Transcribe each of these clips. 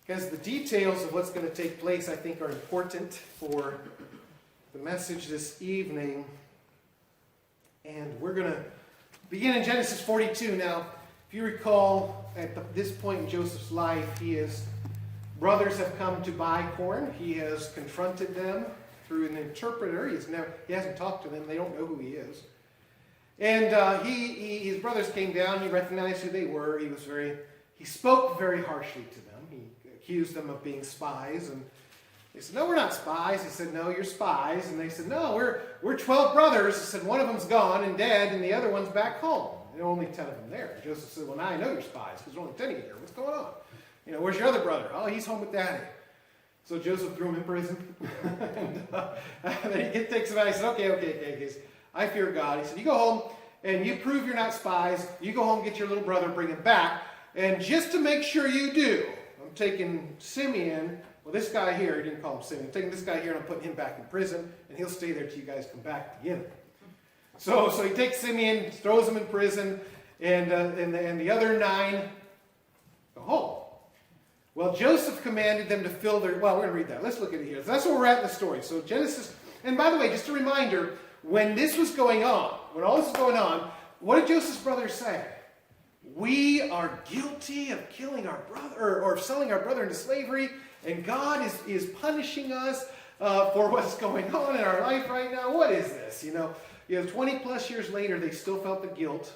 because the details of what's going to take place, I think, are important for the message this evening. And we're going to begin in Genesis 42. Now, if you recall, at this point in Joseph's life, brothers have come to buy corn. He has confronted them through an interpreter. He hasn't talked to them. They don't know who he is. And his brothers came down. He recognized who they were. He spoke very harshly to them. He accused them of being spies. And they said, "No, we're not spies." He said, "No, you're spies." And they said, "No, we're 12 brothers." He said, "One of them's gone and dead, and the other one's back home. There are only 10 of them there." And Joseph said, "Well, now I know you're spies, because there's only 10 of you here. What's going on? Where's your other brother?" "Oh, he's home with Daddy." So Joseph threw him in prison. And then he takes him out. He said, okay. "I fear God." He said, "You go home and you prove you're not spies. You go home, get your little brother, bring him back. And just to make sure you do, I'm taking Simeon." Well, this guy here, he didn't call him Simeon. "I'm taking this guy here and I'm putting him back in prison, and he'll stay there till you guys come back to get him." So he takes Simeon, throws him in prison, and the other 9 go home. Well, Joseph commanded them to fill their... Well, we're going to read that. Let's look at it here. That's where we're at in the story. So Genesis... And by the way, just a reminder, when this was going on, when all this was going on, what did Joseph's brothers say? "We are guilty of killing our brother, or selling our brother into slavery, and God is punishing us for what's going on in our life right now. What is this?" 20 plus years later, they still felt the guilt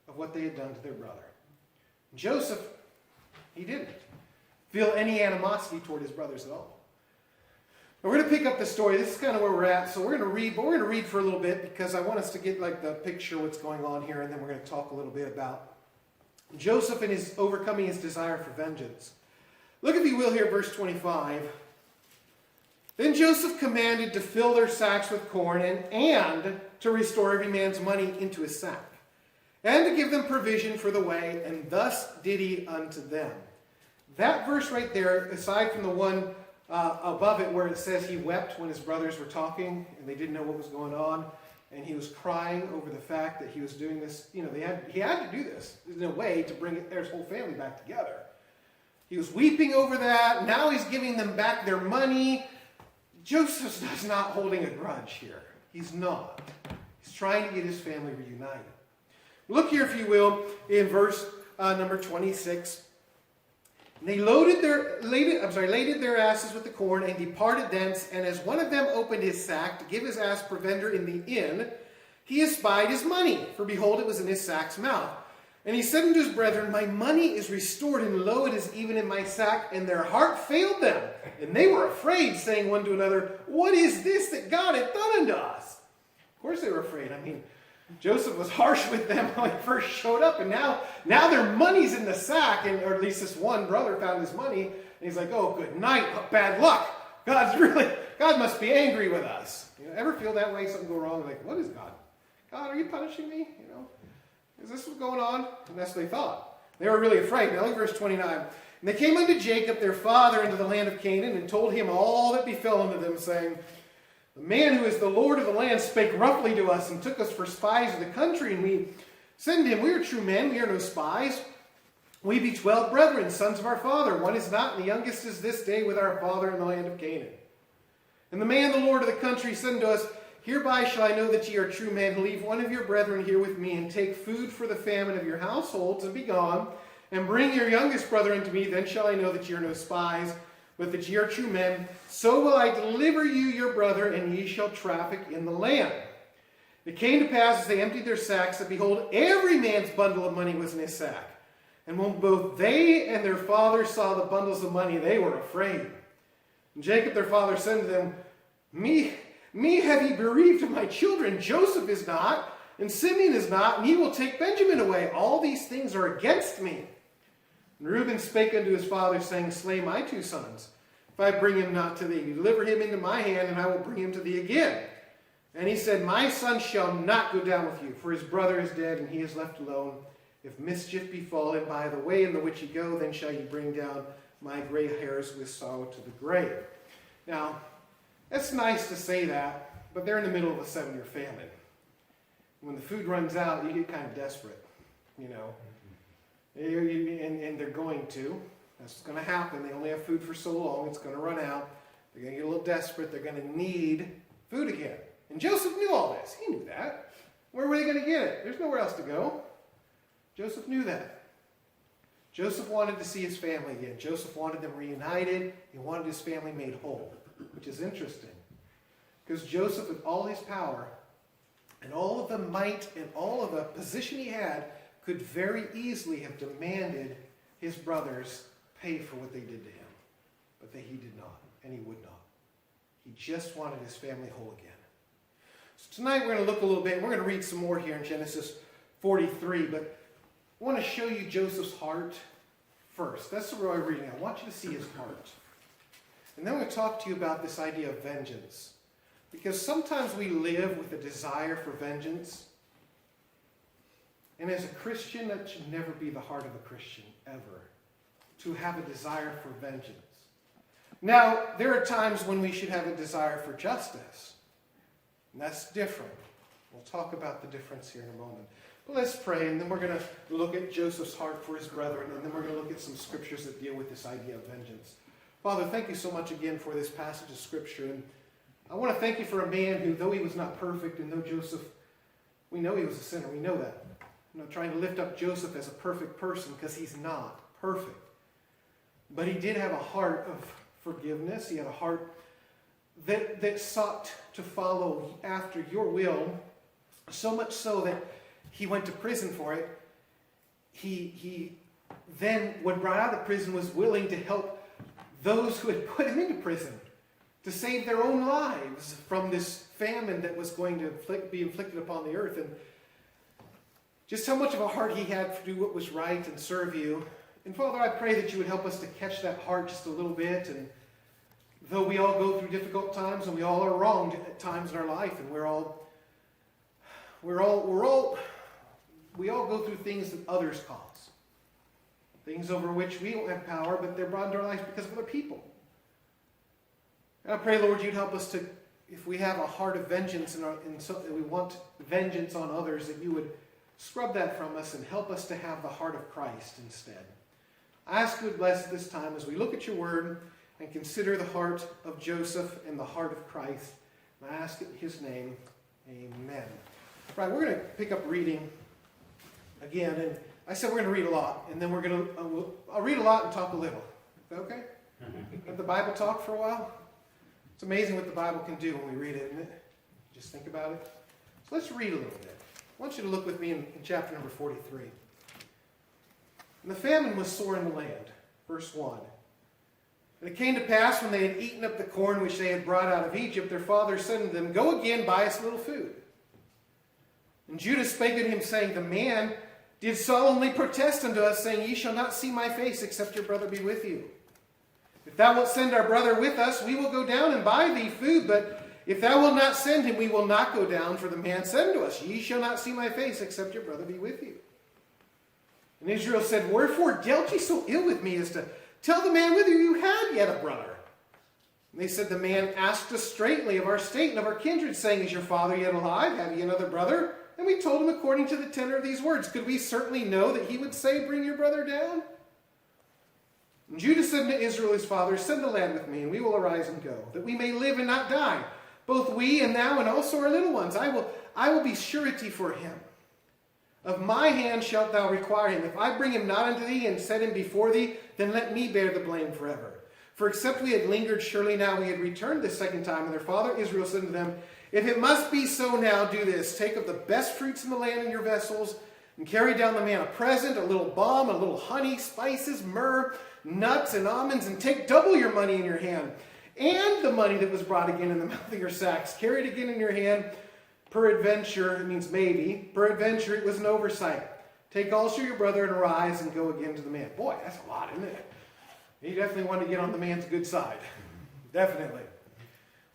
of what they had done to their brother. Joseph, he didn't feel any animosity toward his brothers at all. Now, we're going to pick up the story. This is kind of where we're at. So we're going to read, but we're going to read for a little bit because I want us to get the picture of what's going on here, and then we're going to talk a little bit about Joseph and his overcoming his desire for vengeance. Look, if you will, here, verse 25. "Then Joseph commanded to fill their sacks with corn and to restore every man's money into his sack, and to give them provision for the way, and thus did he unto them." That verse right there, aside from the one above it where it says he wept when his brothers were talking and they didn't know what was going on, and he was crying over the fact that he was doing this, he had to do this in a way to bring their whole family back together. He was weeping over that. Now he's giving them back their money. Joseph's not holding a grudge here. He's not. He's trying to get his family reunited. Look here, if you will, in verse number 26. "And they laded their asses with the corn and departed thence. And as one of them opened his sack to give his ass provender in the inn, he espied his money, for behold, it was in his sack's mouth. And he said unto his brethren, My money is restored, and lo, it is even in my sack. And their heart failed them, and they were afraid, saying one to another, What is this that God hath done unto us?" Of course they were afraid. Joseph was harsh with them when he first showed up, and now their money's in the sack, or at least this one brother found his money, and he's like, "Oh, good night, bad luck. God must be angry with us." Ever feel that way? Something go wrong? Like, what is God? God, are you punishing me? Is this what's going on? And that's what they thought. They were really afraid. Now look at verse 29. "And they came unto Jacob their father into the land of Canaan, and told him all that befell unto them, saying, The man who is the Lord of the land spake roughly to us, and took us for spies of the country. And we said unto him, We are true men, we are no spies. We be 12 brethren, sons of our father. One is not, and the youngest is this day with our father in the land of Canaan. And the man, the Lord of the country, said unto us, Hereby shall I know that ye are true men. Leave one of your brethren here with me, and take food for the famine of your households, and be gone, and bring your youngest brother unto me. Then shall I know that ye are no spies, but that ye are true men. So will I deliver you your brother, and ye shall traffic in the land. It came to pass, as they emptied their sacks, that behold, every man's bundle of money was in his sack. And when both they and their father saw the bundles of money, they were afraid. And Jacob their father said to them, Me have ye bereaved of my children. Joseph is not, and Simeon is not, and he will take Benjamin away. All these things are against me. And Reuben spake unto his father, saying, Slay my 2 sons, if I bring him not to thee. Deliver him into my hand, and I will bring him to thee again. And he said, My son shall not go down with you, for his brother is dead, and he is left alone. If mischief befall him by the way in the which ye go, then shall ye bring down my gray hairs with sorrow to the grave. Now, it's nice to say that, but they're in the middle of a 7-year famine. When the food runs out, you get kind of desperate, And they're going to. That's what's going to happen. They only have food for so long. It's going to run out. They're going to get a little desperate. They're going to need food again. And Joseph knew all this. He knew that. Where were they going to get it? There's nowhere else to go. Joseph knew that. Joseph wanted to see his family again. Joseph wanted them reunited. He wanted his family made whole, which is interesting. Because Joseph, with all his power and all of the might and all of the position he had, could very easily have demanded his brothers pay for what they did to him. But he did not, and he would not. He just wanted his family whole again. So tonight we're going to look a little bit. We're going to read some more here in Genesis 43, but I want to show you Joseph's heart first. That's what we're reading. I want you to see his heart. And then we're going to talk to you about this idea of vengeance. Because sometimes we live with a desire for vengeance. And as a Christian, that should never be the heart of a Christian, ever. To have a desire for vengeance. Now, there are times when we should have a desire for justice. And that's different. We'll talk about the difference here in a moment. But let's pray, and then we're going to look at Joseph's heart for his brethren, and then we're going to look at some scriptures that deal with this idea of vengeance. Father, thank you so much again for this passage of scripture. And I want to thank you for a man who, though he was not perfect, and though Joseph, we know he was a sinner, we know that. I'm not trying to lift up Joseph as a perfect person, because he's not perfect. But he did have a heart of forgiveness. He had a heart that sought to follow after your will, so much so that he went to prison for it. He then, when brought out of prison, was willing to help those who had put him into prison to save their own lives from this famine that was going to be inflicted upon the earth. And just how much of a heart he had to do what was right and serve you. And Father, I pray that you would help us to catch that heart just a little bit. And though we all go through difficult times, and we all are wronged at times in our life, and we all go through things that others cause. Things over which we don't have power, but they're brought into our lives because of other people. And I pray, Lord, you'd help us to, if we have a heart of vengeance and we want vengeance on others, that you would scrub that from us and help us to have the heart of Christ instead. I ask you to bless this time as we look at your word and consider the heart of Joseph and the heart of Christ. And I ask it in his name, amen. Right, we're going to pick up reading again. And I said we're going to read a lot. And then I'll read a lot and talk a little. Is that okay? Let the Bible talk for a while? It's amazing what the Bible can do when we read it, isn't it? Just think about it. So let's read a little bit. I want you to look with me in chapter number 43. And the famine was sore in the land. Verse 1. And it came to pass when they had eaten up the corn which they had brought out of Egypt, their father said unto them, Go again, buy us a little food. And Judah spake unto him, saying, The man did solemnly protest unto us, saying, Ye shall not see my face, except your brother be with you. If thou wilt send our brother with us, we will go down and buy thee food. But if thou wilt not send him, we will not go down. For the man said unto us, Ye shall not see my face, except your brother be with you. And Israel said, Wherefore dealt ye so ill with me, as to tell the man with you had yet a brother? And they said, The man asked us straightly of our state and of our kindred, saying, Is your father yet alive? Have ye another brother? And we told him according to the tenor of these words. Could we certainly know that he would say, Bring your brother down? And Judah said to Israel his father, Send the lad with me, and we will arise and go, that we may live and not die, both we and thou and also our little ones. I will be surety for him. Of my hand shalt thou require him. If I bring him not unto thee and set him before thee, then let me bear the blame forever. For except we had lingered, surely now we had returned the second time. And their father Israel said to them, If it must be so now, do this. Take of the best fruits in the land in your vessels, and carry down the man a present, a little balm, a little honey, spices, myrrh, nuts, and almonds, and take double your money in your hand, and the money that was brought again in the mouth of your sacks. Carry it again in your hand. Peradventure, it means maybe, peradventure it was an oversight. Take also your brother and arise and go again to the man. Boy, that's a lot, isn't it? You definitely want to get on the man's good side. Definitely.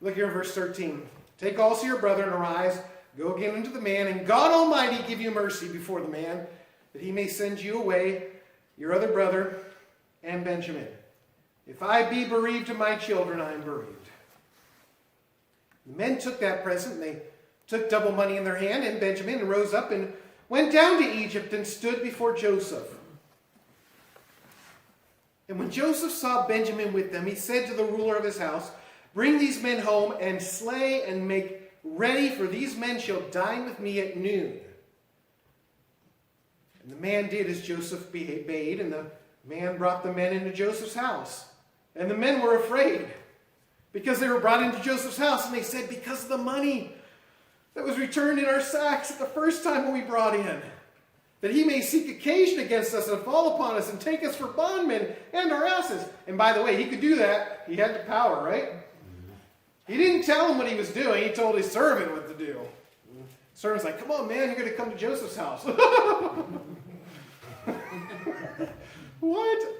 Look here in verse 13. Take also your brother and arise, go again unto the man, and God Almighty give you mercy before the man, that he may send you away, your other brother, and Benjamin. If I be bereaved of my children, I am bereaved. The men took that present, and they took double money in their hand, and Benjamin, and rose up and went down to Egypt and stood before Joseph. And when Joseph saw Benjamin with them, he said to the ruler of his house, "Bring these men home and slay and make ready, for these men shall dine with me at noon." And the man did as Joseph bade, and the man brought the men into Joseph's house. And the men were afraid, because they were brought into Joseph's house, and they said, "Because of the money that was returned in our sacks at the first time when we brought in, that he may seek occasion against us and fall upon us and take us for bondmen and our asses." And by the way, he could do that. He had the power, right? He didn't tell him what he was doing. He told his servant what to do. The servant's like, "Come on, man, you're going to come to Joseph's house." What?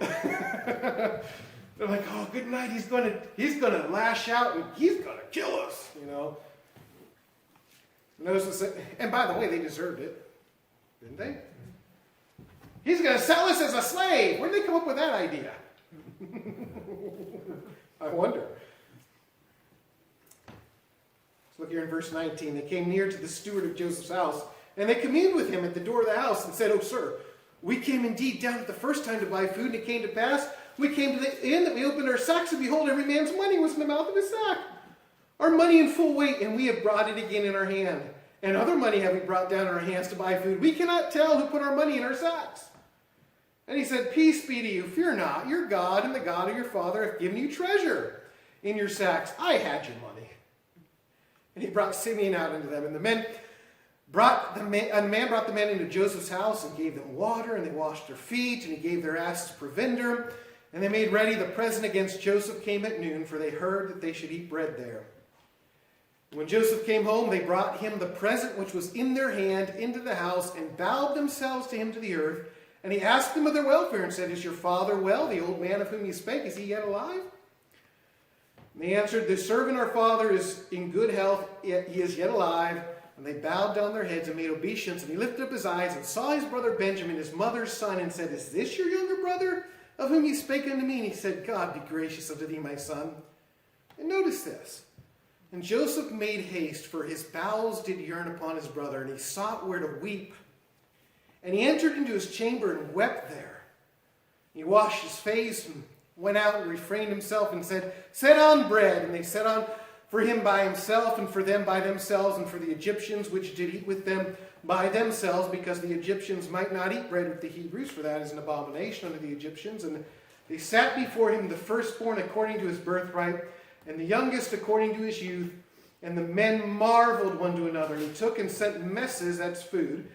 They're like, "Oh, good night. He's going to lash out and he's going to kill us, you know." And by the way, they deserved it, didn't they? He's going to sell us as a slave. Where did they come up with that idea? I wonder. Let's look here in verse 19. They came near to the steward of Joseph's house, and they communed with him at the door of the house and said, "Oh, sir, we came indeed down at the first time to buy food, and it came to pass, we came to the inn that we opened our sacks, and behold, every man's money was in the mouth of his sack. Our money in full weight, and we have brought it again in our hand. And other money have we brought down in our hands to buy food. We cannot tell who put our money in our sacks." And he said, "Peace be to you. Fear not. Your God and the God of your father have given you treasure in your sacks. I had your money." And he brought Simeon out unto them. And the man brought the men into Joseph's house and gave them water, and they washed their feet, and he gave their asses provender. And they made ready the present against Joseph came at noon, for they heard that they should eat bread there. When Joseph came home, they brought him the present which was in their hand into the house, and bowed themselves to him to the earth. And he asked them of their welfare, and said, "Is your father well? The old man of whom you spake, is he yet alive?" And they answered, "The servant our father is in good health, yet he is yet alive." And they bowed down their heads and made obeisance. And he lifted up his eyes and saw his brother Benjamin, his mother's son, and said, "Is this your younger brother, of whom you spake unto me?" And he said, "God be gracious unto thee, my son." And notice this. And Joseph made haste, for his bowels did yearn upon his brother, and he sought where to weep. And he entered into his chamber and wept there. He washed his face and went out and refrained himself and said, "Set on bread." And they set on for him by himself, and for them by themselves, and for the Egyptians which did eat with them by themselves, because the Egyptians might not eat bread with the Hebrews, for that is an abomination unto the Egyptians. And they sat before him the firstborn according to his birthright, and the youngest according to his youth. And the men marveled one to another. And he took and sent messes, that's food,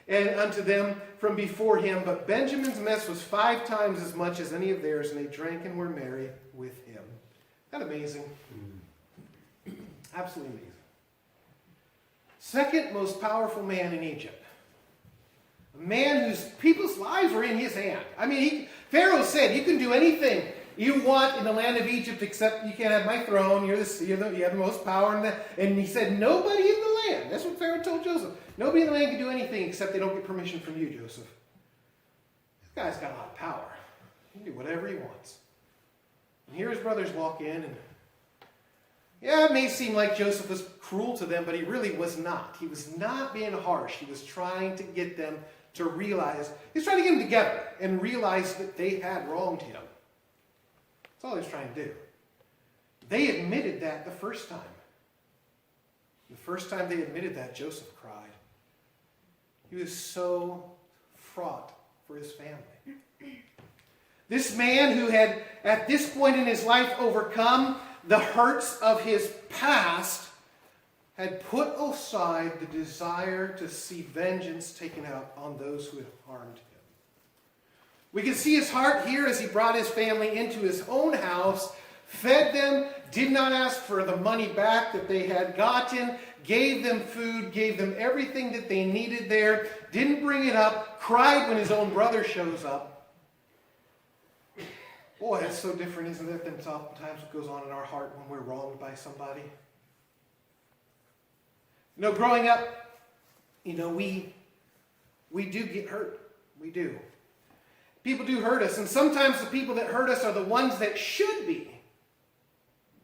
and unto them from before him. But Benjamin's mess was 5 times as much as any of theirs, and they drank and were merry with him. Isn't that amazing? Absolutely amazing. Second most powerful man in Egypt. A man whose people's lives were in his hand. I mean, Pharaoh said, "You can do anything you want in the land of Egypt, except you can't have my throne. You have the most power." And he said, "Nobody in the land." That's what Pharaoh told Joseph. "Nobody in the land can do anything except they don't get permission from you, Joseph." This guy's got a lot of power. He can do whatever he wants. And here his brothers walk in, and yeah, it may seem like Joseph was cruel to them, but he really was not. He was not being harsh. He was trying to get them to realize, he was trying to get them together and realize that they had wronged him. That's all he was trying to do. They admitted that the first time. The first time they admitted that, Joseph cried. He was so fraught for his family. This man who had, at this point in his life, overcome the hurts of his past, had put aside the desire to see vengeance taken out on those who had harmed him. We can see his heart here as he brought his family into his own house, fed them, did not ask for the money back that they had gotten, gave them food, gave them everything that they needed there, didn't bring it up, cried when his own brother shows up. Boy, that's so different, isn't it, than sometimes what goes on in our heart when we're wronged by somebody. Growing up, we do get hurt. We do. People do hurt us, and sometimes the people that hurt us are the ones that should be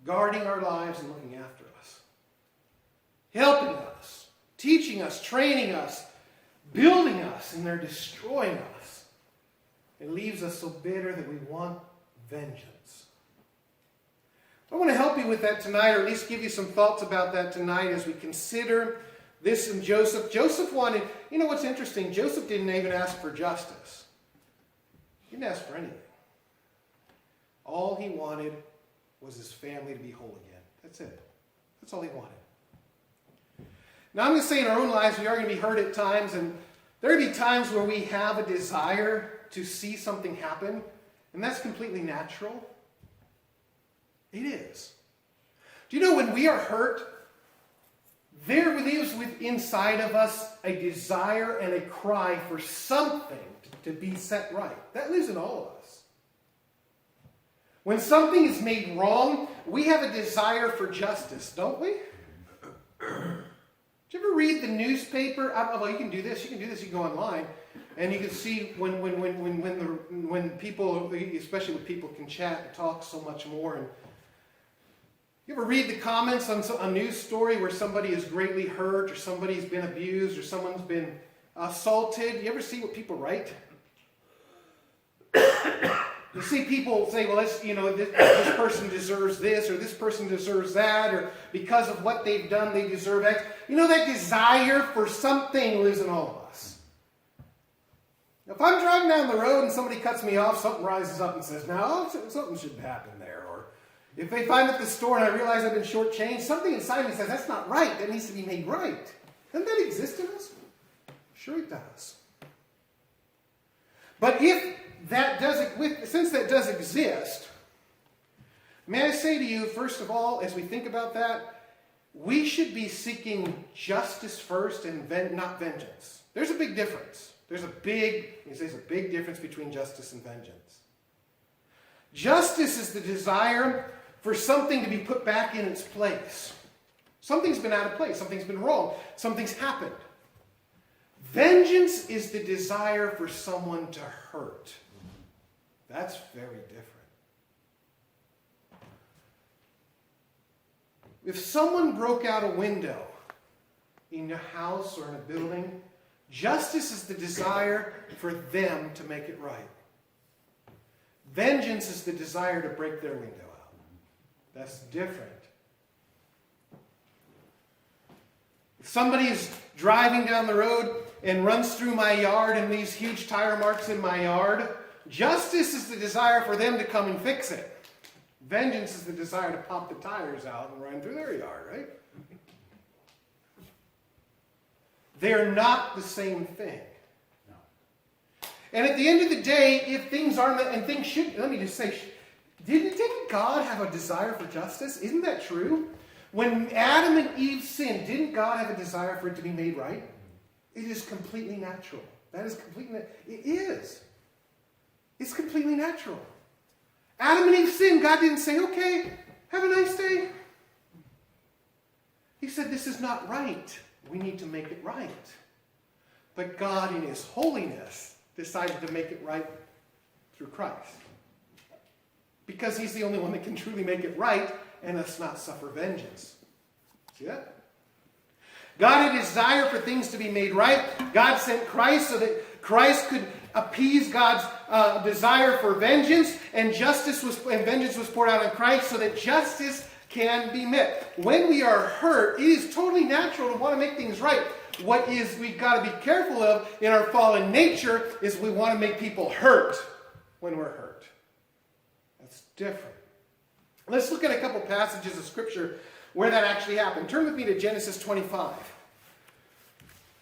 guarding our lives and looking after us, helping us, teaching us, training us, building us, and they're destroying us. It leaves us so bitter that we want vengeance. I want to help you with that tonight, or at least give you some thoughts about that tonight as we consider this in Joseph. Joseph wanted, you know what's interesting? Joseph didn't even ask for justice. He didn't ask for anything. All he wanted was his family to be whole again. That's it. That's all he wanted. Now I'm going to say in our own lives we are going to be hurt at times, and there are going to be times where we have a desire to see something happen, and that's completely natural. It is. Do you know when we are hurt, there lives inside of us a desire and a cry for something to be set right. That lives in all of us. When something is made wrong, we have a desire for justice, don't we? Did you ever read the newspaper? Well, you can do this. You can go online, and you can see when people, especially when people can chat and talk so much more. And you ever read the comments on a news story where somebody is greatly hurt, or somebody's been abused, or someone's been assaulted? You ever see what people write? You see people say, well, this person deserves this, or this person deserves that, or because of what they've done, they deserve X. You know, that desire for something lives in all of us. If I'm driving down the road and somebody cuts me off, something rises up and says, no, something shouldn't happen there. Or if they find at the store and I realize I've been shortchanged, something inside me says, that's not right. That needs to be made right. Doesn't that exist in us? Sure it does. But since that does exist, may I say to you, first of all, as we think about that, we should be seeking justice first and not vengeance. There's a big difference. There's a big difference between justice and vengeance. Justice is the desire for something to be put back in its place. Something's been out of place. Something's been wrong. Something's happened. Vengeance is the desire for someone to hurt. That's very different. If someone broke out a window in a house or in a building, justice is the desire for them to make it right. Vengeance is the desire to break their window out. That's different. If somebody is driving down the road and runs through my yard and leaves huge tire marks in my yard, justice is the desire for them to come and fix it. Vengeance is the desire to pop the tires out and run through their yard, right? They're not the same thing. No. And at the end of the day, if things aren't, and things should, let me just say, didn't God have a desire for justice? Isn't that true? When Adam and Eve sinned, didn't God have a desire for it to be made right? It is completely natural. That is completely, it is. It's completely natural. Adam and Eve sinned. God didn't say, okay, have a nice day. He said, this is not right. We need to make it right. But God, in His holiness, decided to make it right through Christ. Because He's the only one that can truly make it right and us not suffer vengeance. See that? God had a desire for things to be made right. God sent Christ so that Christ could appease God's desire for vengeance, and vengeance was poured out on Christ so that justice can be met. When we are hurt, it is totally natural to want to make things right. What we've got to be careful of in our fallen nature is we want to make people hurt when we're hurt. That's different. Let's look at a couple passages of Scripture where that actually happened. Turn with me to Genesis 25.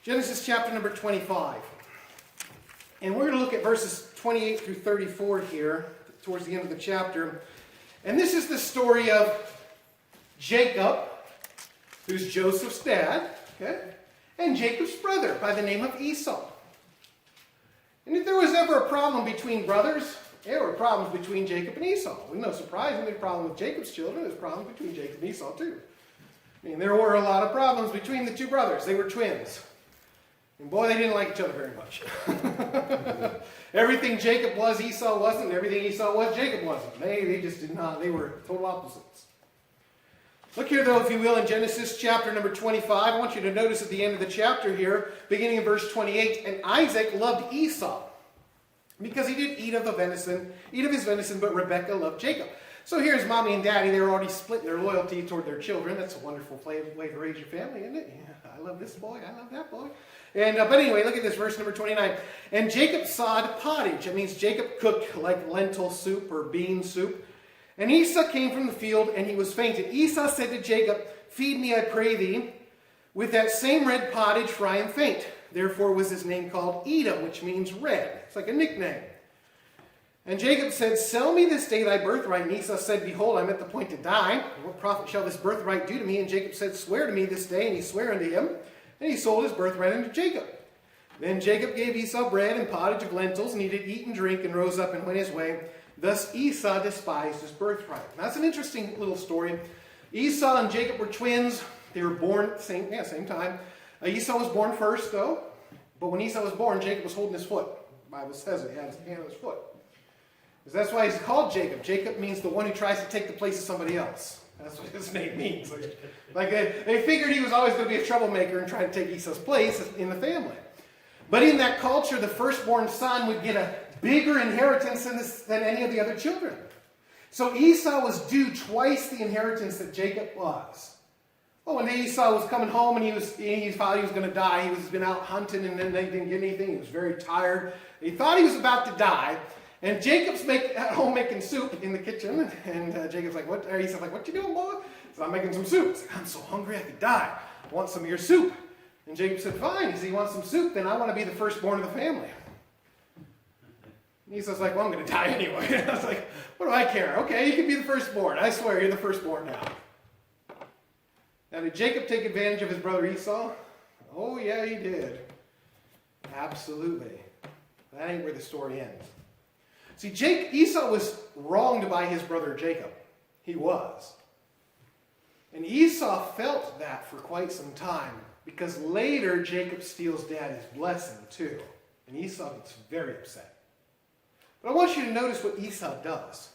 Genesis chapter number 25. And we're going to look at verses 28 through 34 here, towards the end of the chapter. And this is the story of Jacob, who's Joseph's dad, okay, and Jacob's brother by the name of Esau. And if there was ever a problem between brothers, there were problems between Jacob and Esau. It was no surprise when there was a problem with Jacob's children. There was problems between Jacob and Esau too. I mean, there were a lot of problems between the two brothers. They were twins. And boy, they didn't like each other very much. Everything Jacob was, Esau wasn't. And everything Esau was, Jacob wasn't. They just did not. They were total opposites. Look here, though, if you will, in Genesis chapter number 25. I want you to notice at the end of the chapter here, beginning in verse 28, and Isaac loved Esau because he did eat of his venison, but Rebekah loved Jacob. So here's mommy and daddy. They were already splitting their loyalty toward their children. That's a wonderful way to raise your family, isn't it? Yeah, I love this boy. I love that boy. And but anyway, look at this, verse number 29. And Jacob sawed pottage. That means Jacob cooked like lentil soup or bean soup. And Esau came from the field, and he was fainted. Esau said to Jacob, "Feed me, I pray thee, with that same red pottage, for I am faint." Therefore was his name called Edom, which means red. It's like a nickname. And Jacob said, "Sell me this day thy birthright." And Esau said, "Behold, I am at the point to die. What profit shall this birthright do to me?" And Jacob said, "Swear to me this day." And he sware unto him. And he sold his birthright unto Jacob. Then Jacob gave Esau bread and pottage of lentils, and he did eat and drink, and rose up and went his way. Thus Esau despised his birthright. Now, that's an interesting little story. Esau and Jacob were twins. They were born at the same time. Esau was born first, though. But when Esau was born, Jacob was holding his foot. The Bible says it. He had his hand on his foot. That's why he's called Jacob. Jacob means the one who tries to take the place of somebody else. That's what his name means. Like they figured he was always going to be a troublemaker and try to take Esau's place in the family. But in that culture, the firstborn son would get a bigger inheritance than any of the other children. So Esau was due twice the inheritance that Jacob was. Well, one day Esau was coming home and he thought he was going to die. He was been out hunting and then they didn't get anything. He was very tired. He thought he was about to die. And Jacob's at home making soup in the kitchen. And Jacob's like, "What?" Or Esau's like, "What you doing, boy?" He said, "I'm making some soup." He's like, "I'm so hungry I could die. I want some of your soup." And Jacob said, "Fine." He said, "You want some soup? Then I want to be the firstborn of the family." And Esau's like, "Well, I'm going to die anyway." I was like, "What do I care? Okay, you can be the firstborn. I swear you're the firstborn now." Now, did Jacob take advantage of his brother Esau? Oh, yeah, he did. Absolutely. That ain't where the story ends. See, Esau was wronged by his brother Jacob. He was. And Esau felt that for quite some time, because later Jacob steals daddy's blessing too. And Esau gets very upset. But I want you to notice what Esau does.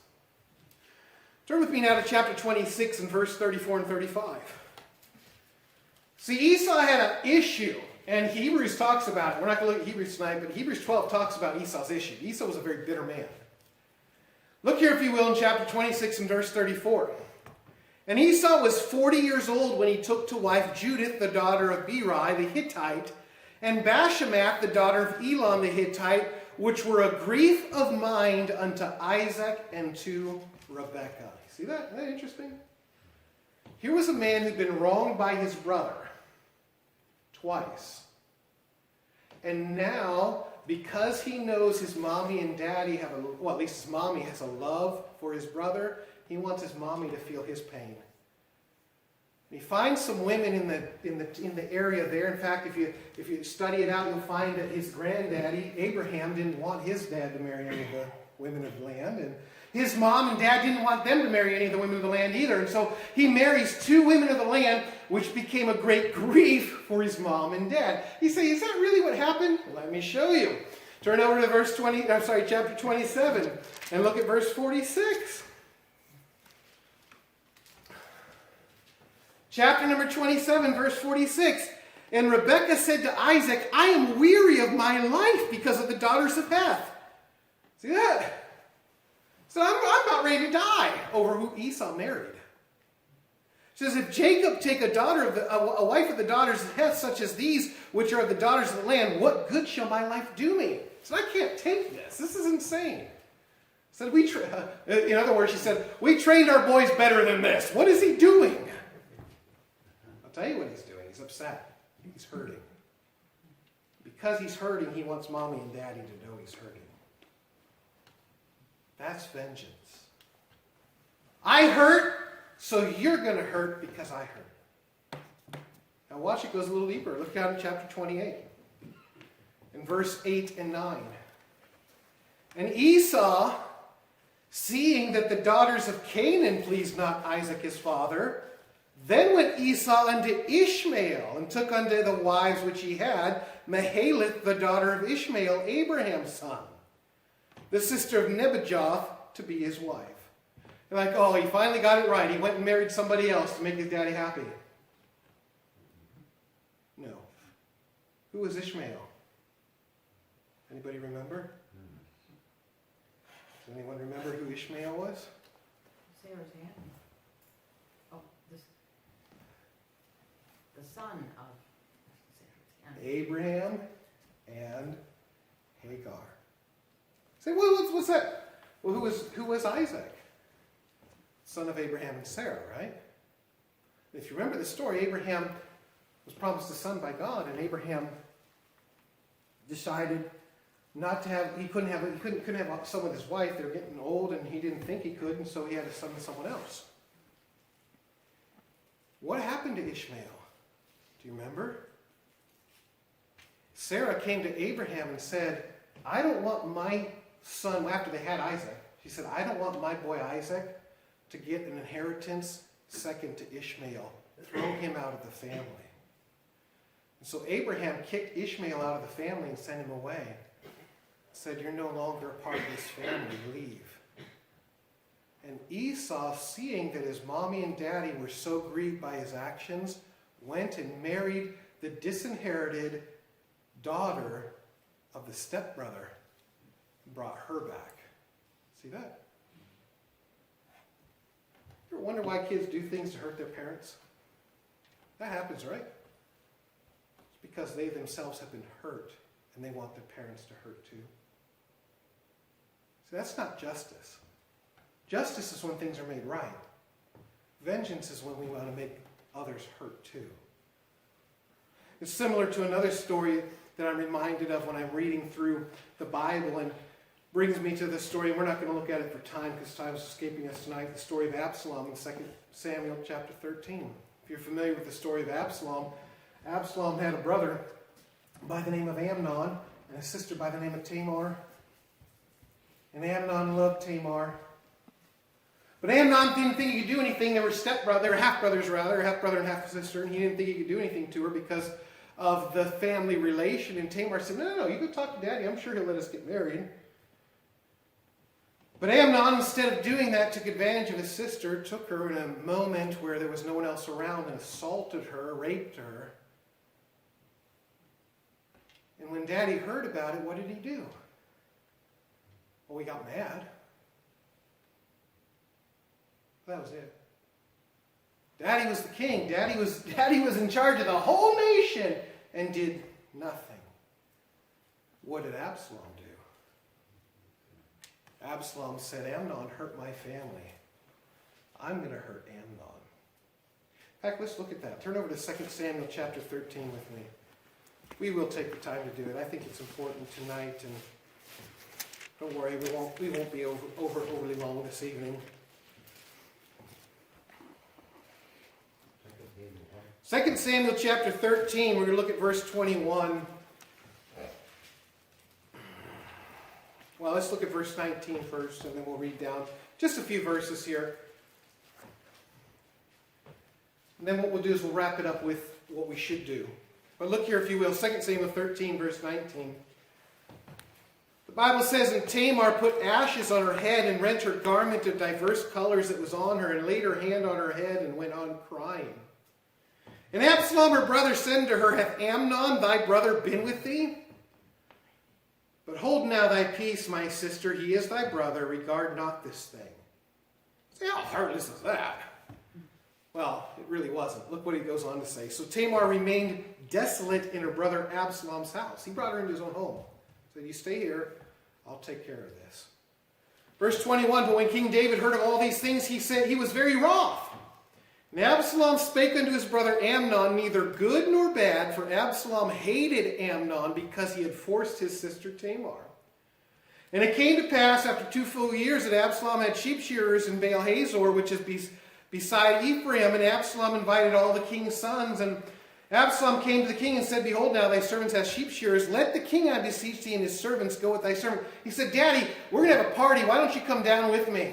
Turn with me now to chapter 26 and verse 34 and 35. See, Esau had an issue, and Hebrews talks about it. We're not going to look at Hebrews tonight, but Hebrews 12 talks about Esau's issue. Esau was a very bitter man. Look here, if you will, in chapter 26 and verse 34. And Esau was 40 years old when he took to wife Judith, the daughter of Beri the Hittite, and Bashemath, the daughter of Elon the Hittite, which were a grief of mind unto Isaac and to Rebekah. See that? Isn't that interesting? Here was a man who'd been wronged by his brother twice. And now, because he knows his mommy and daddy have at least his mommy has a love for his brother, he wants his mommy to feel his pain. He finds some women in the area there. In fact, if you study it out, you'll find that his granddaddy, Abraham, didn't want his dad to marry any of the women of the land. And his mom and dad didn't want them to marry any of the women of the land either. And so he marries two women of the land, which became a great grief for his mom and dad. You say, is that really what happened? Let me show you. Turn over to chapter 27 and look at verse 46. Chapter number 27, verse 46. And Rebekah said to Isaac, "I am weary of my life because of the daughters of Heth." See that? So I'm about ready to die over who Esau married. She says, if Jacob take a wife of the daughters of Heth, such as these, which are the daughters of the land, what good shall my life do me? So I can't take this. This is insane. So in other words, she said, we trained our boys better than this. What is he doing? I'll tell you what he's doing. He's upset. He's hurting. Because he's hurting, he wants mommy and daddy to know he's hurting. That's vengeance. I hurt, so you're going to hurt because I hurt. Now watch, it goes a little deeper. Look down at chapter 28. In verse 8 and 9. And Esau, seeing that the daughters of Canaan pleased not Isaac his father, then went Esau unto Ishmael, and took unto the wives which he had, Mahalath, the daughter of Ishmael, Abraham's son, the sister of Nebajoth, to be his wife. They're like, oh, he finally got it right. He went and married somebody else to make his daddy happy. No. Who was Ishmael? Anybody remember? Does anyone remember who Ishmael was? Sarah's hand. Oh, the son of Sarah's hand. Abraham and Hagar. Say, well, what's that? Well, who was Isaac? Son of Abraham and Sarah, right? If you remember the story, Abraham was promised a son by God, and Abraham decided not to have. He couldn't have a son with his wife. They were getting old, and he didn't think he could, and so he had a son with someone else. What happened to Ishmael? Do you remember? Sarah came to Abraham and said, I don't want my son, after they had Isaac, she said, I don't want my boy Isaac to get an inheritance second to Ishmael. Throw him out of the family. And so Abraham kicked Ishmael out of the family and sent him away. Said, you're no longer a part of this family, leave. And Esau, seeing that his mommy and daddy were so grieved by his actions, went and married the disinherited daughter of the stepbrother and brought her back. See that? You ever wonder why kids do things to hurt their parents? That happens, right? It's because they themselves have been hurt and they want their parents to hurt too. See, that's not justice. Justice is when things are made right. Vengeance is when we want to make others hurt too. It's similar to another story that I'm reminded of when I'm reading through the Bible, and brings me to this story. We're not going to look at it for time because time is escaping us tonight. The story of Absalom in 2 Samuel chapter 13. If you're familiar with the story of Absalom, Absalom had a brother by the name of Amnon and a sister by the name of Tamar. And Amnon loved Tamar. But Amnon didn't think he could do anything. They were half-brothers rather, half-brother and half-sister, and he didn't think he could do anything to her because of the family relation. And Tamar said, no, you go talk to Daddy. I'm sure he'll let us get married. But Amnon, instead of doing that, took advantage of his sister, took her in a moment where there was no one else around and assaulted her, raped her. And when Daddy heard about it, what did he do? Well, he got mad. That was it. Daddy was the king. Daddy was in charge of the whole nation and did nothing. What did Absalom do? Absalom said, Amnon hurt my family. I'm going to hurt Amnon. In fact, let's look at that. Turn over to 2 Samuel chapter 13 with me. We will take the time to do it. I think it's important tonight, and don't worry, we won't be overly long this evening. 2 Samuel chapter 13, we're going to look at verse 21. Well, let's look at verse 19 first, and then we'll read down just a few verses here. And then what we'll do is we'll wrap it up with what we should do. But look here, if you will, 2 Samuel 13, verse 19. The Bible says, and Tamar put ashes on her head and rent her garment of diverse colors that was on her, and laid her hand on her head and went on crying. And Absalom, her brother, said unto her, hath Amnon thy brother been with thee? But hold now thy peace, my sister, he is thy brother, regard not this thing. See how heartless is that? Well, it really wasn't. Look what he goes on to say. So Tamar remained desolate in her brother Absalom's house. He brought her into his own home. He said, you stay here, I'll take care of this. Verse 21, but when King David heard of all these things, he said he was very wroth. And Absalom spake unto his brother Amnon, neither good nor bad, for Absalom hated Amnon because he had forced his sister Tamar. And it came to pass after 2 full years that Absalom had sheep shearers in Baal Hazor, which is beside Ephraim, and Absalom invited all the king's sons. And Absalom came to the king and said, behold, now thy servants have sheep shearers. Let the king, I beseech thee, and his servants go with thy servant. He said, Daddy, we're going to have a party. Why don't you come down with me?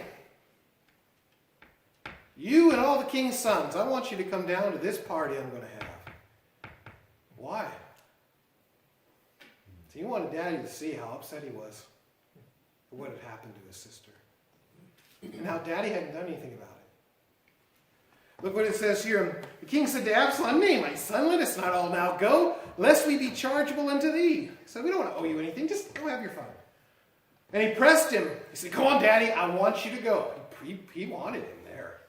You and all the king's sons, I want you to come down to this party I'm going to have. Why? So he wanted Daddy to see how upset he was for what had happened to his sister. And how Daddy hadn't done anything about it. Look what it says here. The king said to Absalom, nay, my son, let us not all now go, lest we be chargeable unto thee. He said, we don't want to owe you anything. Just go have your fun. And he pressed him. He said, "Come on, Daddy, I want you to go." He wanted him there.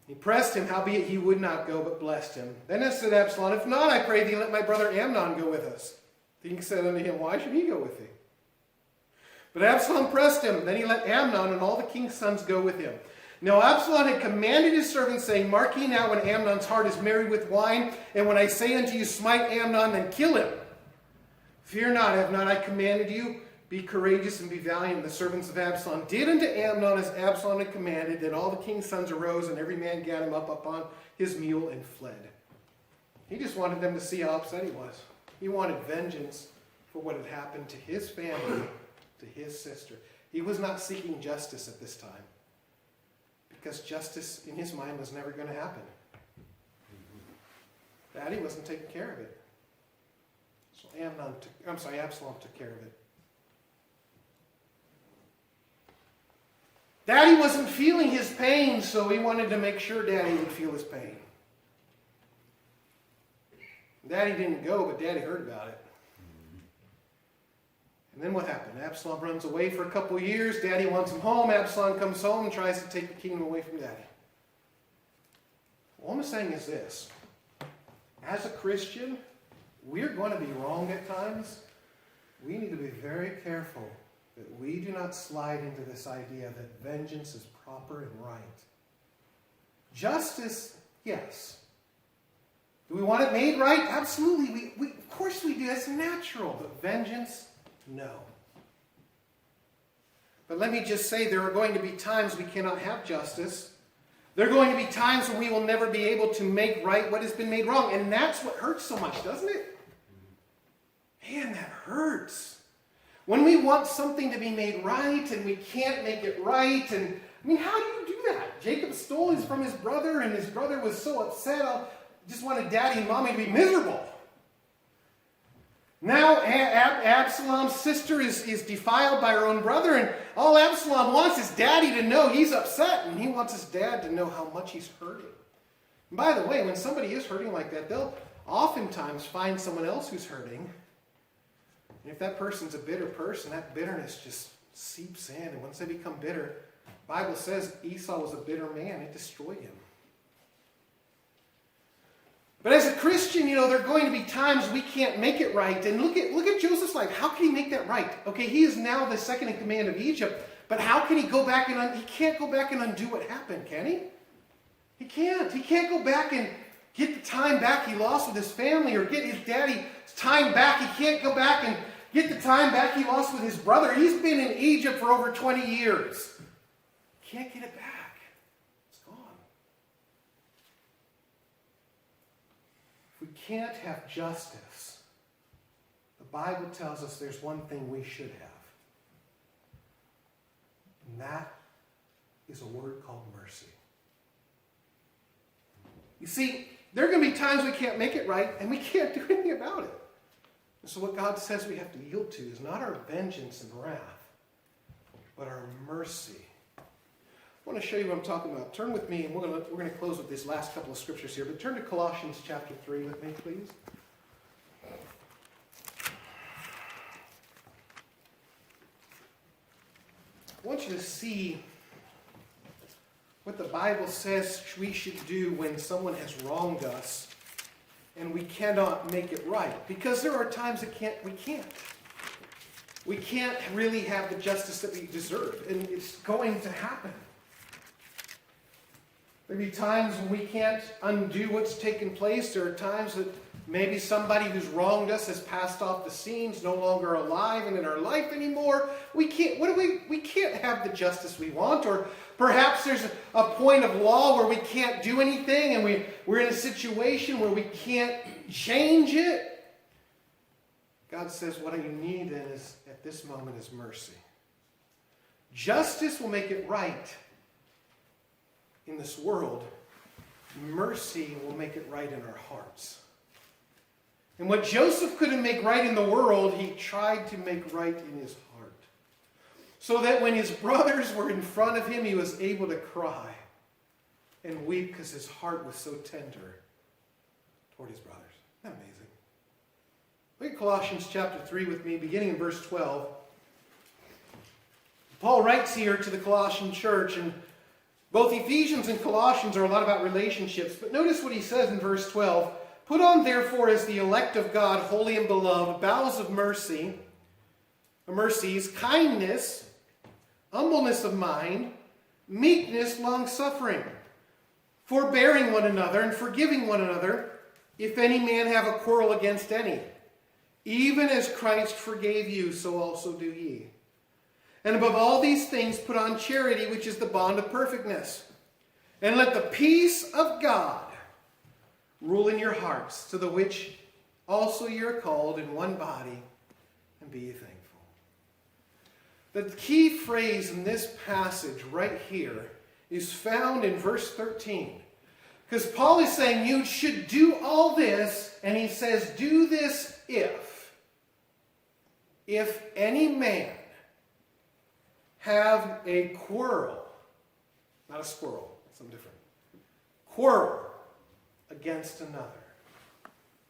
He pressed him, howbeit he would not go, but blessed him. Then said Absalom, "If not, I pray thee, let my brother Amnon go with us." The king said unto him, "Why should he go with thee?" But Absalom pressed him. Then he let Amnon and all the king's sons go with him. Now Absalom had commanded his servants, saying, "Mark ye now when Amnon's heart is merry with wine, and when I say unto you, smite Amnon, then kill him. Fear not, have not I commanded you? Be courageous and be valiant." The servants of Absalom did unto Amnon as Absalom had commanded. Then all the king's sons arose, and every man gat him up upon his mule and fled. He just wanted them to see how upset he was. He wanted vengeance for what had happened to his family, to his sister. He was not seeking justice at this time, because justice in his mind was never going to happen. Daddy wasn't taking care of it. So Absalom took care of it. Daddy wasn't feeling his pain, so he wanted to make sure Daddy would feel his pain. Daddy didn't go, but Daddy heard about it. And then what happened? Absalom runs away for a couple of years. Daddy wants him home. Absalom comes home and tries to take the kingdom away from Daddy. All I'm saying is this. As a Christian, we're going to be wrong at times. We need to be very careful that we do not slide into this idea that vengeance is proper and right. Justice, yes. Do we want it made right? Absolutely. We of course we do. That's natural. But vengeance, no. But let me just say, there are going to be times we cannot have justice. There are going to be times when we will never be able to make right what has been made wrong. And that's what hurts so much, doesn't it? Man, that hurts. When we want something to be made right and we can't make it right. And I mean, how do you do that? Jacob stole his from his brother, and his brother was so upset, just wanted Daddy and Mommy to be miserable. Now Absalom's sister is defiled by her own brother, and all Absalom wants is Daddy to know he's upset, and he wants his dad to know how much he's hurting. And by the way, when somebody is hurting like that, they'll oftentimes find someone else who's hurting. And if that person's a bitter person, that bitterness just seeps in, and once they become bitter, the Bible says Esau was a bitter man. It destroyed him. But as a Christian, there are going to be times we can't make it right. And look at Joseph's life. How can he make that right? Okay, he is now the second in command of Egypt. But how can he go back and he can't go back and undo what happened, can he? He can't. He can't go back and get the time back he lost with his family, or get his daddy's time back. He can't go back and get the time back he lost with his brother. He's been in Egypt for over 20 years. Can't get it back. It's gone. If we can't have justice, the Bible tells us there's one thing we should have. And that is a word called mercy. You see, there are going to be times we can't make it right, and we can't do anything about it. And so what God says we have to yield to is not our vengeance and wrath, but our mercy. I want to show you what I'm talking about. Turn with me, and we're going to close with these last couple of scriptures here. But turn to Colossians chapter 3 with me, please. I want you to see what the Bible says we should do when someone has wronged us and we cannot make it right. Because there are times that we can't. We can't really have the justice that we deserve, and it's going to happen. There may be times when we can't undo what's taken place. There are times that maybe somebody who's wronged us has passed off the scenes, no longer alive and in our life anymore. We can't have the justice we want. Or perhaps there's a point of law where we can't do anything, and we're in a situation where we can't change it. God says what you need then is, at this moment, is mercy. Justice will make it right in this world. Mercy will make it right in our hearts. And what Joseph couldn't make right in the world, he tried to make right in his heart. So that when his brothers were in front of him, he was able to cry and weep because his heart was so tender toward his brothers. Isn't that amazing? Look at Colossians chapter 3 with me, beginning in verse 12. Paul writes here to the Colossian church, and both Ephesians and Colossians are a lot about relationships. But notice what he says in verse 12. Put on, therefore, as the elect of God, holy and beloved, bowels of mercies, kindness, humbleness of mind, meekness, long-suffering, forbearing one another and forgiving one another, if any man have a quarrel against any. Even as Christ forgave you, so also do ye. And above all these things put on charity, which is the bond of perfectness. And let the peace of God rule in your hearts, to the which also ye are called in one body, and be ye thankful. The key phrase in this passage right here is found in verse 13. Because Paul is saying you should do all this, and he says, do this if any man have a quarrel, not a squirrel, something different, quarrel against another.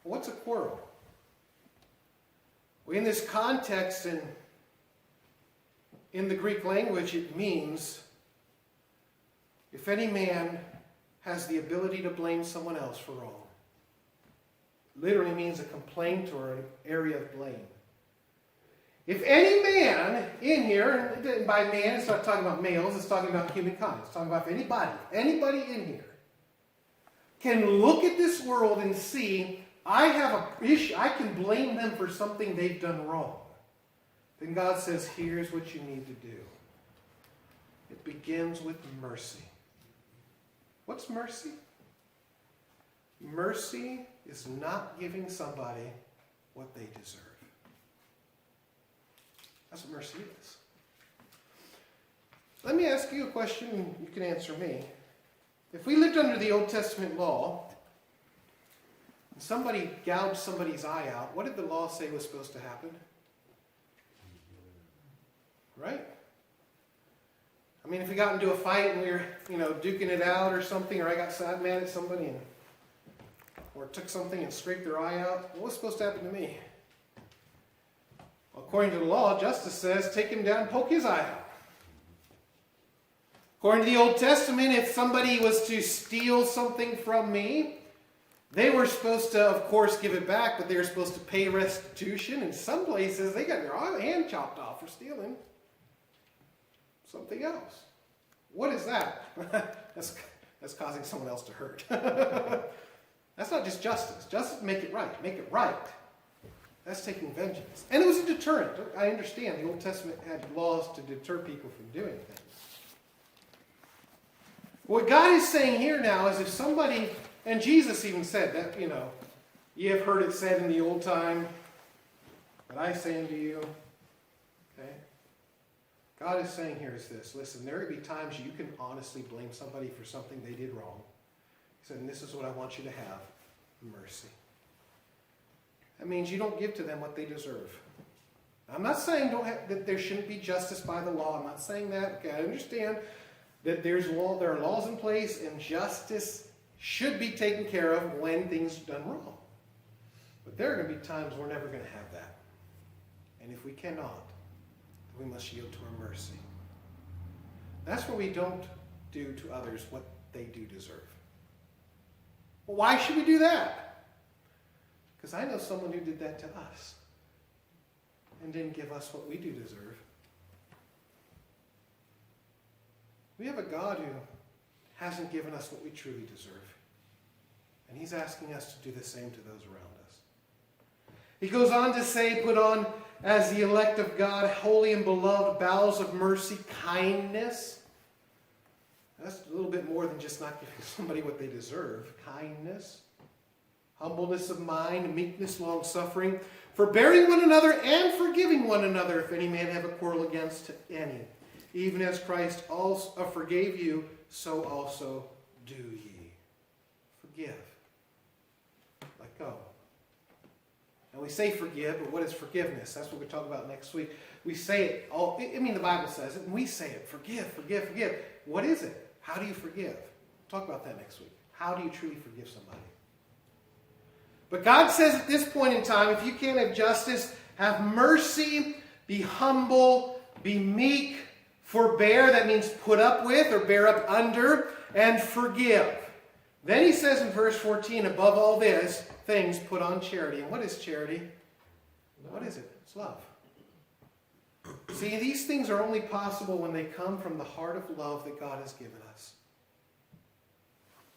What's a quarrel? Well, in this context, and in the Greek language, it means if any man has the ability to blame someone else for wrong. Literally means a complaint or an area of blame. If any man in here, and by man it's not talking about males, it's talking about humankind. It's talking about anybody in here can look at this world and see, I have an issue, I can blame them for something they've done wrong. Then God says, here's what you need to do. It begins with mercy. What's mercy? Mercy is not giving somebody what they deserve. That's what mercy is. Let me ask you a question, and you can answer me. If we lived under the Old Testament law, and somebody gouged somebody's eye out, what did the law say was supposed to happen? Right? I mean, if we got into a fight and we were, duking it out or something, or I got mad at somebody or took something and scraped their eye out, what was supposed to happen to me? Well, according to the law, justice says, take him down and poke his eye out. According to the Old Testament, if somebody was to steal something from me, they were supposed to, of course, give it back, but they were supposed to pay restitution. In some places, they got their hand chopped off for stealing something else. What is that? That's causing someone else to hurt. That's not just justice. Justice, make it right. Make it right. That's taking vengeance. And it was a deterrent. I understand the Old Testament had laws to deter people from doing things. What God is saying here now is if somebody, and Jesus even said that, ye have heard it said in the old time, but I say unto you, okay? God is saying here is this, listen, there will be times you can honestly blame somebody for something they did wrong. He said, and this is what I want you to have, mercy. That means you don't give to them what they deserve. I'm not saying that there shouldn't be justice by the law. I'm not saying that. Okay, I understand that there are laws in place and justice should be taken care of when things are done wrong. But there are going to be times we're never going to have that. And if we cannot, we must yield to our mercy. That's where we don't do to others what they do deserve. Well, why should we do that? Because I know someone who did that to us and didn't give us what we do deserve. We have a God who hasn't given us what we truly deserve. And he's asking us to do the same to those around us. He goes on to say, put on as the elect of God, holy and beloved, bowels of mercy, kindness. That's a little bit more than just not giving somebody what they deserve. Kindness, humbleness of mind, meekness, long-suffering, forbearing one another and forgiving one another if any man have a quarrel against any. Even as Christ also forgave you, so also do ye. Forgive. Let go. And we say forgive, but what is forgiveness? That's what we're talking about next week. We say it, the Bible says it, and we say it. Forgive, forgive, forgive. What is it? How do you forgive? We'll talk about that next week. How do you truly forgive somebody? But God says at this point in time, if you can't have justice, have mercy, be humble, be meek, Forbear, that means put up with or bear up under, and forgive. Then he says in verse 14, above all this, things put on charity. And what is charity? What is it? It's love. See, these things are only possible when they come from the heart of love that God has given us.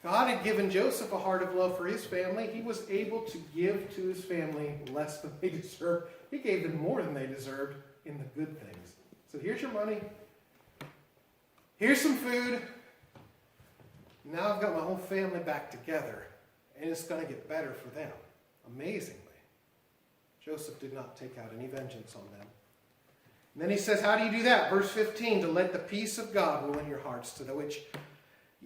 God had given Joseph a heart of love for his family. He was able to give to his family less than they deserved. He gave them more than they deserved in the good things. So here's your money. Here's some food. Now I've got my whole family back together. And it's going to get better for them. Amazingly. Joseph did not take out any vengeance on them. And then he says, how do you do that? Verse 15, to let the peace of God rule in your hearts, to the which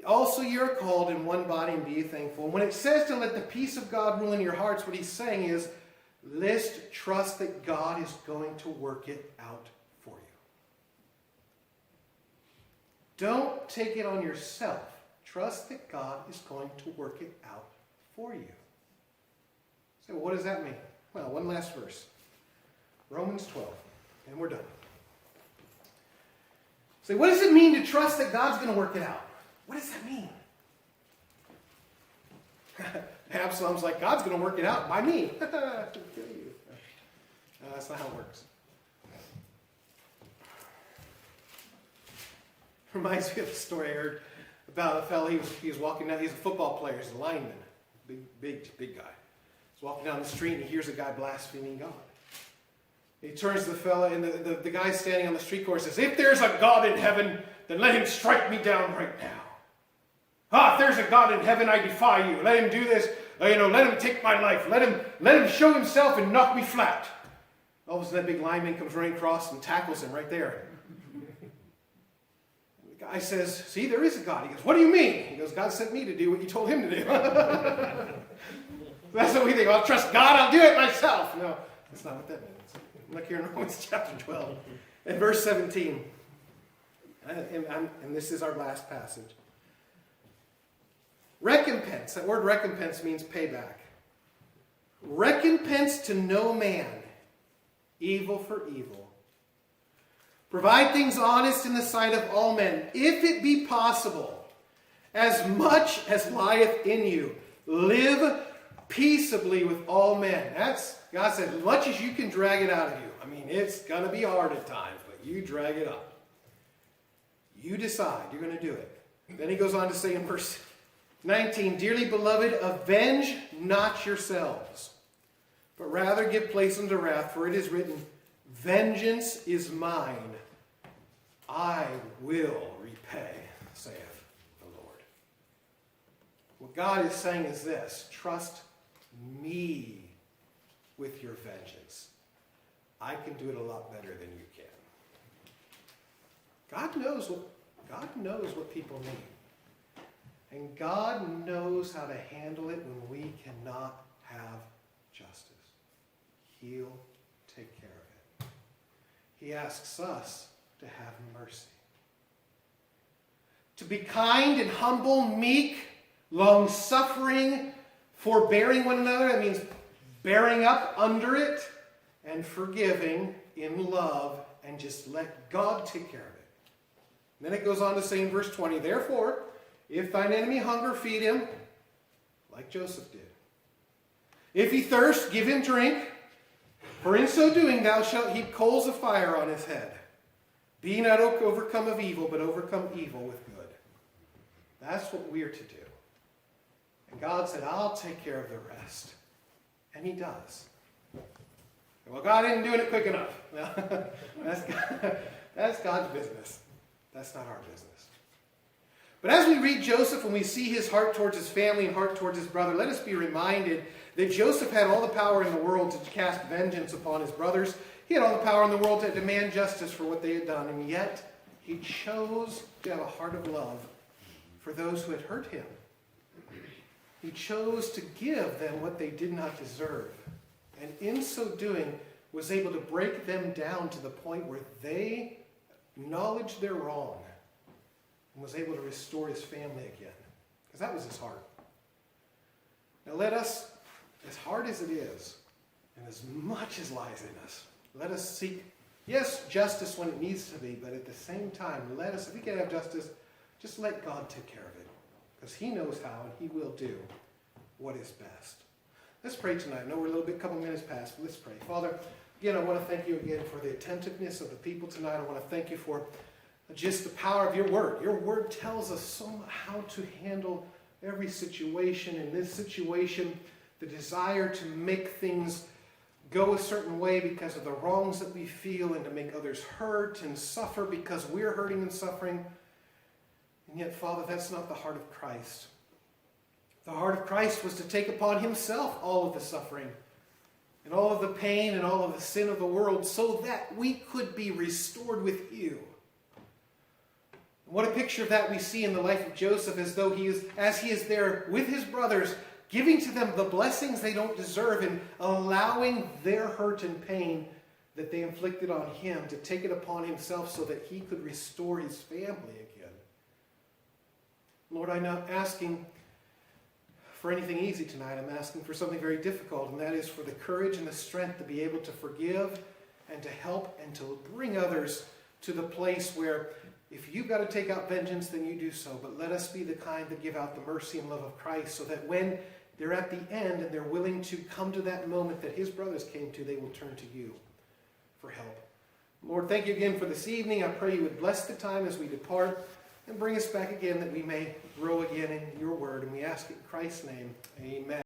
also you are called in one body, and be thankful. And when it says to let the peace of God rule in your hearts, what he's saying is, trust that God is going to work it out for you. Don't take it on yourself. Trust that God is going to work it out for you. So what does that mean? Well, one last verse. Romans 12. And we're done. So what does it mean to trust that God's going to work it out? What does that mean? Absalom's like, God's going to work it out by me. Kill you. That's not how it works. Reminds me of a story I heard about a fellow. He was walking down. He's a football player. He's a lineman. Big guy. He's walking down the street and he hears a guy blaspheming God. He turns to the fella, and the guy standing on the street corner says, if there's a God in heaven, then let him strike me down right now. If there's a God in heaven, I defy you. Let him do this. Let him take my life. Let him show himself and knock me flat. All of a sudden, that big lineman comes running across and tackles him right there. The guy says, see, there is a God. He goes, what do you mean? He goes, God sent me to do what you told him to do. That's what we think. I'll trust God. I'll do it myself. No, that's not what that means. Look here in Romans chapter 12 and verse 17. And this is our last passage. Recompense. That word recompense means payback. Recompense to no man evil for evil. Provide things honest in the sight of all men, if it be possible, as much as lieth in you. Live peaceably with all men. That's, God said, as much as you can drag it out of you. I mean, it's going to be hard at times, but you drag it up. You decide. You're going to do it. Then he goes on to say in verse 19, dearly beloved, avenge not yourselves, but rather give place unto wrath, for it is written, vengeance is mine. I will repay, saith the Lord. What God is saying is this, trust me with your vengeance. I can do it a lot better than you can. God knows what people need. And God knows how to handle it when we cannot have justice. He'll take care of it. He asks us to have mercy. To be kind and humble, meek, long-suffering, forbearing one another. That means bearing up under it and forgiving in love, and just let God take care of it. And then it goes on to say in verse 20, therefore, if thine enemy hunger, feed him, like Joseph did. If he thirst, give him drink, for in so doing thou shalt heap coals of fire on his head. Be not overcome of evil, but overcome evil with good. That's what we're to do. And God said, I'll take care of the rest. And he does. Well, God isn't doing it quick enough. No, that's God's business. That's not our business. But as we read Joseph and we see his heart towards his family and heart towards his brother, let us be reminded that Joseph had all the power in the world to cast vengeance upon his brothers. He had all the power in the world to demand justice for what they had done. And yet, he chose to have a heart of love for those who had hurt him. He chose to give them what they did not deserve. And in so doing, was able to break them down to the point where they acknowledged their wrong and was able to restore his family again. Because that was his heart. Now let us, as hard as it is, and as much as lies in us, let us seek Yes, justice when it needs to be, but at the same time, let us, if we can't have justice, just let God take care of it. Because he knows how and he will do what is best. Let's pray tonight. I know we're a couple minutes past, but let's pray. Father, again, I want to thank you again for the attentiveness of the people tonight. I want to thank you for just the power of your word. Your word tells us how to handle every situation. In this situation, the desire to make things go a certain way because of the wrongs that we feel and to make others hurt and suffer because we're hurting and suffering. And yet, Father, that's not the heart of Christ. The heart of Christ was to take upon himself all of the suffering and all of the pain and all of the sin of the world so that we could be restored with you. What a picture of that we see in the life of Joseph, as he is there with his brothers, giving to them the blessings they don't deserve and allowing their hurt and pain that they inflicted on him to take it upon himself so that he could restore his family again. Lord, I'm not asking for anything easy tonight. I'm asking for something very difficult, and that is for the courage and the strength to be able to forgive and to help and to bring others to the place where if you've got to take out vengeance, then you do so. But let us be the kind that give out the mercy and love of Christ so that when they're at the end and they're willing to come to that moment that his brothers came to, they will turn to you for help. Lord, thank you again for this evening. I pray you would bless the time as we depart and bring us back again that we may grow again in your word. And we ask it in Christ's name. Amen.